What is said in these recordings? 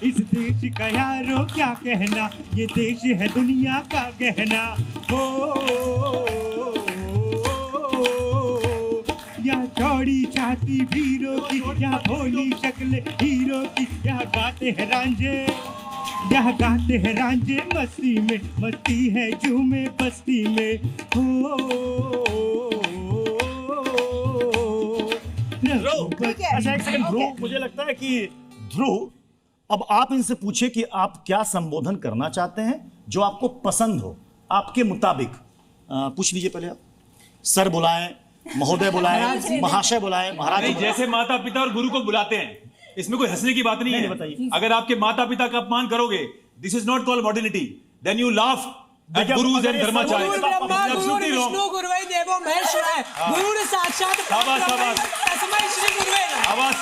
इस देश का यारो क्या कहना, ये देश है दुनिया का गहना। हो या चौड़ी छाती वीरों की, या भोली शक्ल हीरो की, या गाते हैं रांझे, या गाते हैं रांझे मस्ती में, मस्ती है झूमे बस्ती में। हो अच्छा एक सेकंड ध्रुव, मुझे लगता है कि ध्रुव अब आप इनसे पूछे कि आप क्या संबोधन करना चाहते हैं जो आपको पसंद हो, आपके मुताबिक। पूछ लीजिए पहले आप। सर बुलाएं, महोदय बुलाएं, महाशय बुलाएं, महाराज। जैसे माता पिता और गुरु को बुलाते हैं, इसमें कोई हंसने की बात नहीं है। बताइए, अगर आपके माता पिता का अपमान करोगे, this is not called modernity, then you laugh at gurus and धर्माचार्य। गुरु ब्रह्मा गुरु विष्णु गुरुवै देवो महेश्वराय, गुरु साक्षात परब्रह्म तस्मै श्री गुरुवे नमः। आवाज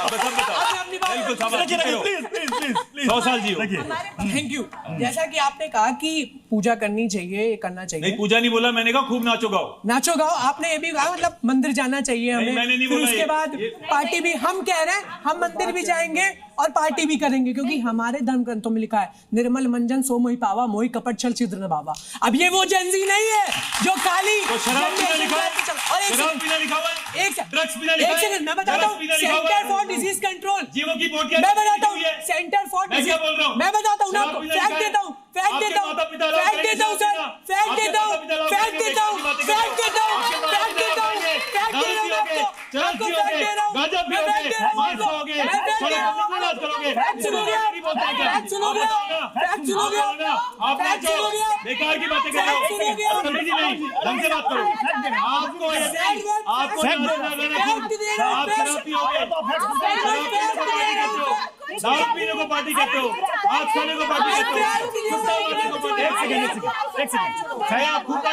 बिल्कुल शाबाश। 100 साल जियो। Thank you. जैसा कि आपने कहा कि पूजा करनी चाहिए, करना चाहिए। नहीं, पूजा नहीं बोला मैंने, कहा खूब नाचो गाओ। नाचो गाओ आपने ये भी कहा, मतलब मंदिर जाना चाहिए हमें। मैंने नहीं फिर बोला उसके बाद पार्टी भी हम कह रहे हैं, हम मंदिर भी जाएंगे और पार्टी भी करेंगे, क्योंकि हमारे धर्म ग्रंथों में लिखा है निर्मल मंजन सो मोहि पावा, मोहि कपट छल छिद्र न बाबा। अब ये वो जेंजी नहीं है जो खाली शराब पीना लिखा है, शराब पीना लिखा हुआ है, ड्रग्स पीना लिखा है। एक सेकंड मैं बताता हूँ, सेंटर फॉर डिजीज कंट्रोल, जीवो की बोर्ड क्या मैं बताता हूँ, सेंटर फॉर मैं क्या बोल रहा हूँ, मैं बताता हूँ ना, फैक्ट देता हूँ, फैक्ट देता हूँ, फैक्ट देता हूँ सर, फैक्ट देता हूँ, फैक्ट देता हूँ, फैक्ट देता हूँ, फैक्ट देता हूँ, फैक्ट दे रहा हूँ आपको, फैक्ट दे रहा हूँ, मैं फैक्ट दे रहा हूँ, मैं फैक्ट दे रहा हूँ, फैक्ट सुनोगे, फैक्ट सुनोगे, फैक्ट सुनोगे, फैक्ट सुनोगे, बेकार की बातें कर रहे हो, नहीं ढंग से बात करो। आपको दारू पीने को पार्टी कहते हो, आप सोने को पार्टी कहते हो।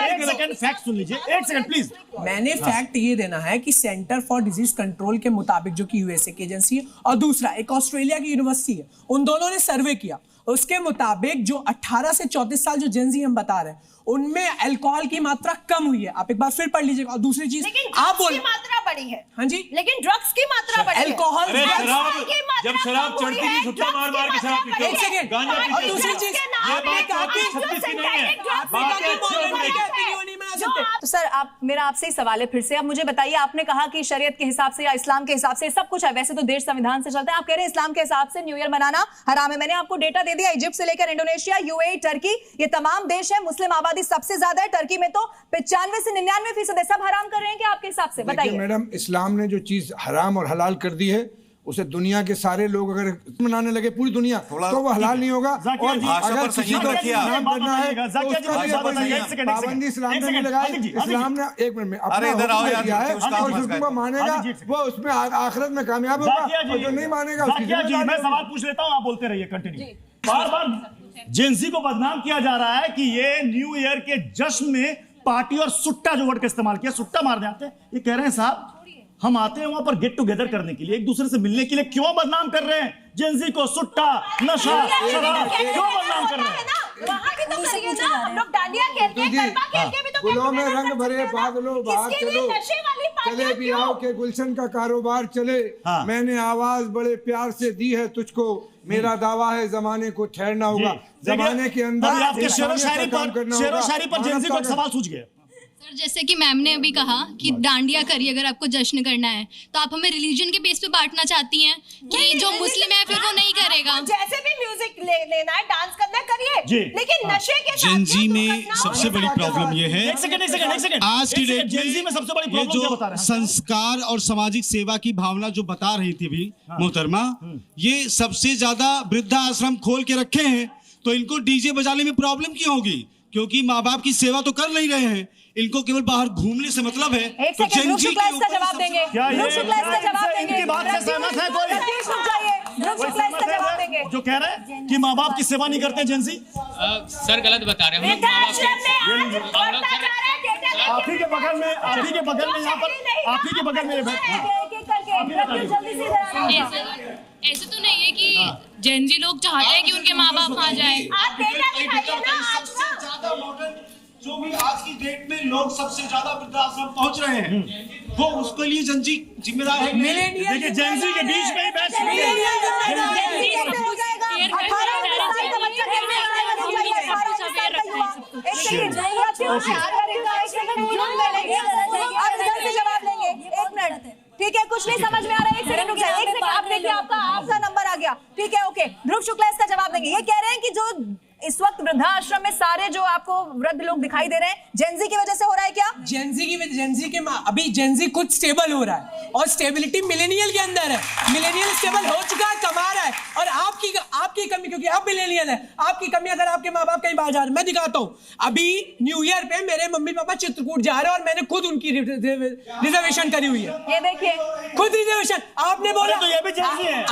एक सेकंड फैक्ट सुन लीजिए, एक सेकंड प्लीज। मैंने फैक्ट ये देना है कि सेंटर फॉर डिजीज कंट्रोल के मुताबिक, जो कि यूएसए की एजेंसी है, और दूसरा एक ऑस्ट्रेलिया की यूनिवर्सिटी है, उन दोनों ने सर्वे किया। उसके मुताबिक जो 18 से 34 साल जो जेंजी हम बता रहे हैं, उनमें अल्कोहल की मात्रा कम हुई है। आप एक बार फिर पढ़ लीजिएगा। और दूसरी चीज आप बोल, मात्रा बढ़ी है। हाँ जी, लेकिन ड्रग्स की मात्रा बढ़ी है। अल्कोहल जब शराब चढ़ती नहीं, छुट्टा मार मार के शराब पीते हो। एक सेकंड, गांजा पीते हो। और दूसरी चीज आपने कहा कि 36 की नहीं है। तो सर आप, मेरा आपसे ही सवाल है फिर से, अब मुझे बताइए, आपने कहा कि शरीयत के हिसाब से या इस्लाम के हिसाब से सब कुछ है, वैसे तो देश संविधान से चलता है, आप कह रहे हैं इस्लाम के हिसाब से न्यू ईयर मनाना हराम है। मैंने आपको डेटा दे दिया, इजिप्ट से लेकर इंडोनेशिया, यूएई, टर्की, ये तमाम देश है, मुस्लिम आबादी सबसे ज्यादा है। टर्की में तो 95 से 99% है, सब हराम कर रहे हैं क्या आपके हिसाब से? बताइए मैडम, इस्लाम ने जो चीज हराम और हलाल कर दी है, उसे दुनिया के सारे लोग अगर मनाने लगे, पूरी दुनिया, तो वो हलाल नहीं होगा। और अगर किसी को नाम करना है तो पाबंदी इस्लाम ने नहीं लगाई। इस्लाम ने एक मिनट में अपना हुक्म दिया है, और जिसको मानेगा वो उसमें आखिरत में कामयाब होगा, और जो नहीं मानेगा उसकी जिम्मेदारी। मैं सवाल पूछ लेता हूँ, आप बोलते रहिए, कंटिन्यू। बार बार जेंजी को बदनाम किया जा रहा है कि ये न्यू ईयर के जश्न में पार्टी और सुट्टा जो वर्ड का इस्तेमाल किया, सुट्टा मारने आते हैं। ये कह रहे हैं साहब हम आते हैं वहां पर गेट टुगेदर करने के लिए, एक दूसरे से मिलने के लिए, क्यों बदनाम कर रहे हैं जेंजी को? सुट्टा, नशा, शराब, क्यों बदनाम कर रहे हैं? वहाँ भी तो करिए ना, हम लोग डांडिया खेलते हैं, गरबा खेलते भी तो गुलों में रंग भरे बादलों बाहर चलो, चले भी आओ के गुलशन का कारोबार चले। मैंने आवाज बड़े प्यार से दी है तुझको, मेरा दावा है जमाने को ठहरना होगा। जमाने के अंदर आपके शेरो शायरी पर जेंजी को एक सवाल सूझ गया। सर जैसे कि मैम ने अभी कहा कि डांडिया करिए अगर आपको जश्न करना है, तो आप हमें रिलीजन के बेस पे बांटना चाहती हैं कि जो मुस्लिम है फिर वो नहीं करेगा। जैसे भी म्यूजिक लेना है, डांस करना है, करिए, लेकिन नशे के साथ जेंजी में सबसे बड़ी प्रॉब्लम ये है, एक सेकंड, आज की डेट जेंजी में सबसे बड़ी प्रॉब्लम क्या बता रहे हैं? संस्कार और सामाजिक सेवा की भावना जो बता रही थी अभी मोहतरमा, ये सबसे ज्यादा वृद्धा आश्रम खोल के रखे हैं, तो इनको डीजे बजाने में प्रॉब्लम क्यों होगी? क्योंकि माँ बाप की सेवा तो कर नहीं रहे हैं, इनको केवल बाहर घूमने से मतलब है। एक सेकंड, ग्रुप शुक्ला इसका जवाब देंगे, ग्रुप शुक्ला इसका जवाब देंगे। इनकी बात से सहमत है कोई? ग्रुप शुक्ला इसका जवाब देंगे जो कह रहे हैं कि माँ बाप की सेवा नहीं करते जेंजी। सर गलत बता रहे हैं, आप ही के बगल में, यहाँ पर आप ही के बगल में ऐसे तो नहीं है कि जेंजी लोग चाहते हैं कि उनके माँ बाप वहाँ जाए। जो भी आज की डेट में लोग सबसे ज्यादा वृद्धाश्रम पहुंच रहे हैं, वो उसके लिए जनजी जिम्मेदार है। देखिए जेंजी के बीच में ही बहस हो रही है। ठीक है, कुछ नहीं समझ में आ रहा है, एक सेकंड रुक जाइए, एक सेकंड। आप देखिए आपका नंबर आ गया, ठीक है, ओके। ध्रुव शुक्ला इसका जवाब देंगे। ये कह रहे हैं कि जो इस वक्त वृद्धाश्रम में सारे जो आपको वृद्ध लोग दिखाई दे रहे हैं, जेंजी की वजह से हो रहा है क्या? अभी जेंजी खुद स्टेबल हो रहा है और स्टेबिलिटी मिलेनियल के अंदर है। मिलेनियल स्टेबल हो चुका है, कमा रहा है, और आपकी कमी, क्योंकि आप मिलेनियल है, आपकी कमी अगर आपके माँ बाप कहीं बाहर जा रहे हैं, मैं दिखाता हूँ। अभी न्यू ईयर पे मेरे मम्मी पापा चित्रकूट जा रहे हैं और मैंने खुद उनकी रिजर्वेशन करी हुई है। ये देखिए, खुद रिजर्वेशन। आपने बोला तो ये भी जेंजी है।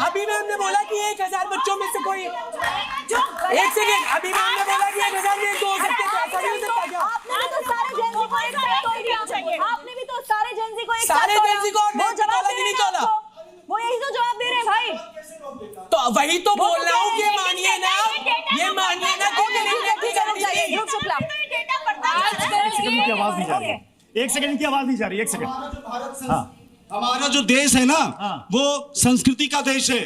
अभी मैंने बोला कि 1000 बच्चों में से कोई, एक सेकंड, अभी मैंने बोला कि 1000 में 2 हो सकते हैं, तो ऐसा नहीं हो सकता क्या? आपने भी तो सारे जेंजी को एक साथ तोड़ दिया। आपने भी तो सारे जेंजी को एक साथ सारे तोड़ा। जेंजी को वो जवाब तोड़ा दे कि रहे नहीं हैं तोड़ा? आपको। वो यही तो जवाब दे रहे हैं भाई। तो वही तो बोल रहा हूँ कि मानिए ना, ये मानिए ना कि ध्रुव शुक्ला, की आवाज दी जा रही है, एक सेकंड की आवाज दी जा रही है, एक सेकंड। हाँ, हमारा जो देश है ना, वो संस्कृति का देश है।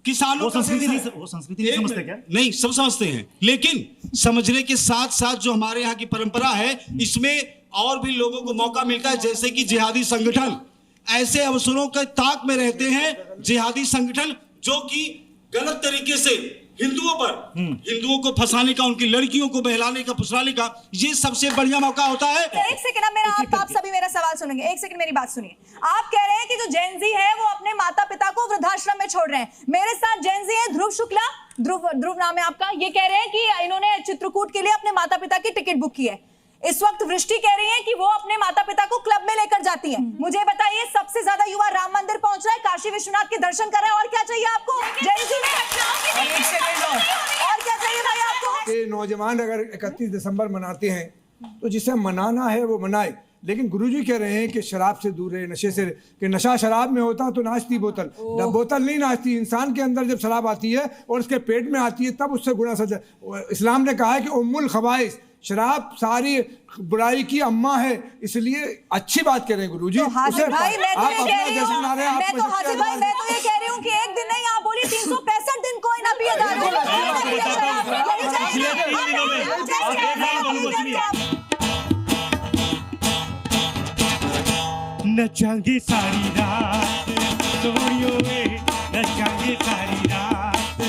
किसानों वो संस्कृति नहीं समझते क्या? नहीं, सब समझते हैं, लेकिन समझने के साथ साथ जो हमारे यहाँ की परंपरा है, इसमें और भी लोगों को मौका मिलता है। जैसे कि जिहादी संगठन ऐसे अवसरों के ताक में रहते हैं, जिहादी संगठन जो कि गलत तरीके से हिंदुओं को फंसाने का, उनकी लड़कियों को बहलाने का, फुसलाने का, ये सबसे बढ़िया मौका होता है। एक सेकंड, आप सभी मेरा सवाल सुनेंगे। एक सेकंड मेरी बात सुनिए। आप कह रहे हैं कि जो जेंजी है वो अपने माता पिता को वृद्धाश्रम में छोड़ रहे हैं। मेरे साथ जेंजी है ध्रुव शुक्ला, ध्रुव नाम है आपका। ये कह रहे हैं कि इन्होंने चित्रकूट के लिए अपने माता पिता की टिकट बुक की है। इस वक्त वृष्टि कह रही है कि वो अपने माता पिता को क्लब में लेकर जाती हैं। मुझे बताइए, सबसे ज्यादा युवा राम मंदिर पहुंच रहा है, काशी विश्वनाथ के दर्शन कर रहे हैं, और क्या चाहिए आपको? जेंजी में और क्या चाहिए भाई आपको? ये नौजवान अगर 31 दिसंबर मनाते हैं तो जिसे मनाना है वो मनाए, लेकिन गुरुजी कह रहे हैं कि शराब से दूर रहे, नशे से, कि नशा शराब में होता तो नाचती बोतल, बोतल नहीं नाचती। इंसान के अंदर जब शराब आती है और उसके पेट में आती है तब उससे गुनाह सजा। इस्लाम ने कहा है कि उम्मुल खबाइस, शराब सारी बुराई की अम्मा है, इसलिए अच्छी बात कह रहे हैं गुरुजी। तो हाजिर भाई, मैं तो ये कह रही हूँ, मैं तो ये कह रही हूँ कि एक दिन नहीं, आप बोली 365 दिन कोई ना पिए दारू। नचाएंगे सारी रात सोनियो में, नचाएंगे सारी रात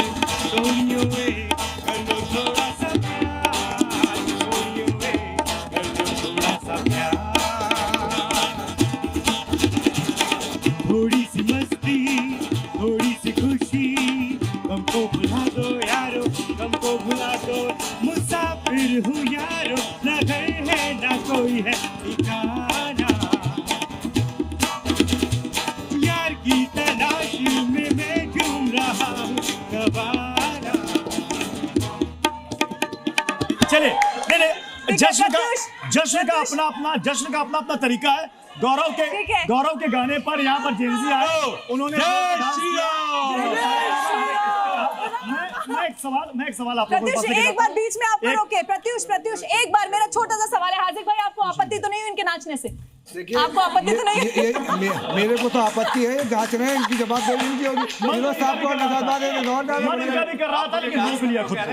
सोनियो में, कर लो थोड़ा सा प्यार सोनियो में, कर लो थोड़ा सा प्यार। थोड़ी सी मस्ती, थोड़ी सी खुशी, हमको भुला दो यारो, हमको भुला दो। मुसाफिर हूँ यारो, ना घर है ना कोई है ठिकाना, की तलाश में मैं घूम रहा हूँ गवारा। चले जश्न का अपना तरीका है। गौरव के गाने पर यहाँ पर जेंजी आए, उन्होंने मैं एक सवाल आप लोगों को एक बार बीच में आपको रोके। प्रत्युष एक बार मेरा छोटा सा सवाल है। हार्दिक भाई, आपको आपत्ति तो नहीं हुई इनके नाचने से? आपको आपत्ति तो नहीं? मेरे को तो आपत्ति है, जांच रहे हैं, इनकी जवाबदेही इनकी होगी। फिरोज साहब को नहीं कर रहा था, लेकिन रोक लिया खुद को।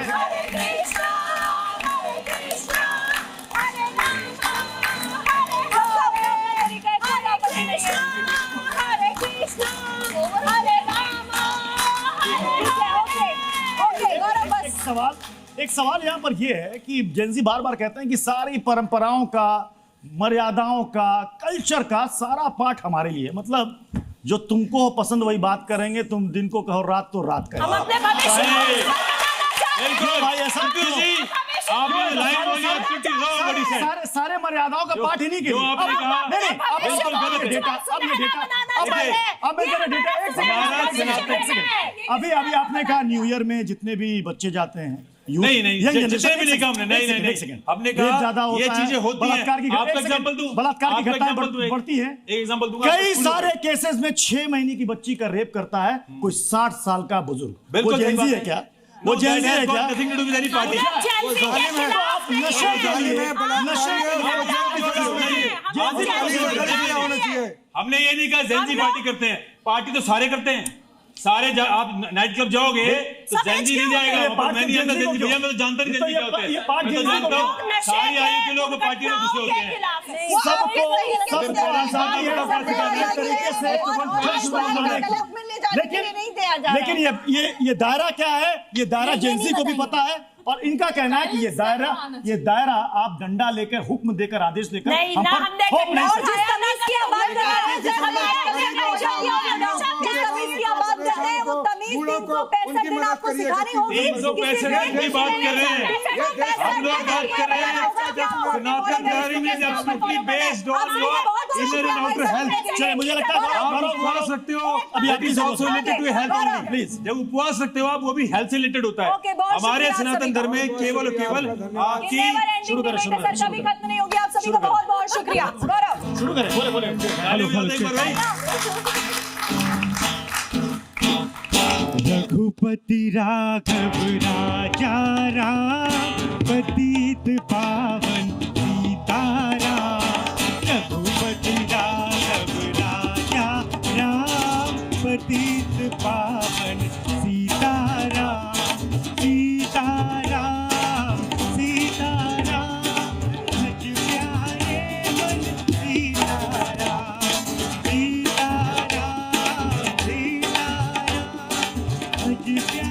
एक सवाल यहाँ पर यह है कि जेंजी बार बार कहते हैं कि सारी परंपराओं का, मर्यादाओं का, कल्चर का सारा पाठ हमारे लिए, मतलब जो तुमको पसंद वही बात करेंगे, तुम दिन को कहो रात तो रात कहो। भाई ऐसा आपने लाइन बोली, सारे मर्यादाओं का पाठ ही नहीं किया आपने कहा। अभी आपने कहा न्यू ईयर में जितने भी बच्चे जाते हैं, नहीं जितने भी नहीं कहा हमने, नहीं हमने कहा ज्यादा ये चीजें होती हैं। आपका एग्जांपल दूं, बलात्कार की घटनाएं बढ़ती हैं। एक एग्जांपल दूंगा। कई सारे केसेस में 6 महीने की बच्ची का रेप करता है कोई 60 साल का बुजुर्ग। बिल्कुल जेंजी है क्या? वो जेंजी है क्या? Nothing to do with any party. वो जालिम है, नशे के लिए होना चाहिए। हमने ये नहीं कहा जेंजी पार्टी करते हैं, पार्टी तो सारे करते हैं, सारे आप नाइट क्लब जाओगे तो जेंजी नहीं जाएगा। मैं नहीं जानता जेंजी, भैया मैं तो जानता नहीं जेंजी क्या होते हैं। मैं तो जानता हूँ सारी आयु के लोग पार्टी में घुसे होते हैं। सबको आजादी है तरीके से, लेकिन ये दायरा क्या है? ये दायरा जेंजी को भी पता है और इनका कहना है कि ये दायरा आप डंडा लेकर, हुक्म देकर, आदेश देकर हम पर थोप नहीं सकते। हम लोग बात कर रहे हैं Sanatan Dharma is absolutely based on your inner and outer health. चलिए, मुझे लगता है आप उपवास रखते हो, अभी that is also related to health only. Please, जब उपवास रखते हो आप, वो भी हेल्थ से रिलेटेड होता है। हमारे सनातन धर्म में केवल आपकी शुरू करें कभी खत्म नहीं होगी। आप सभी का बहुत बहुत शुक्रिया। गौरव शुरू करें, बोले रघुपति राघव राजा राम, पतित पावन सीताराम। रघुपति राघव राजा राम, पतित पावन सीताराम। सीताराम सीताराम, भज प्यारे मन सीताराम। सीताराम सीताराम, भज प्यारे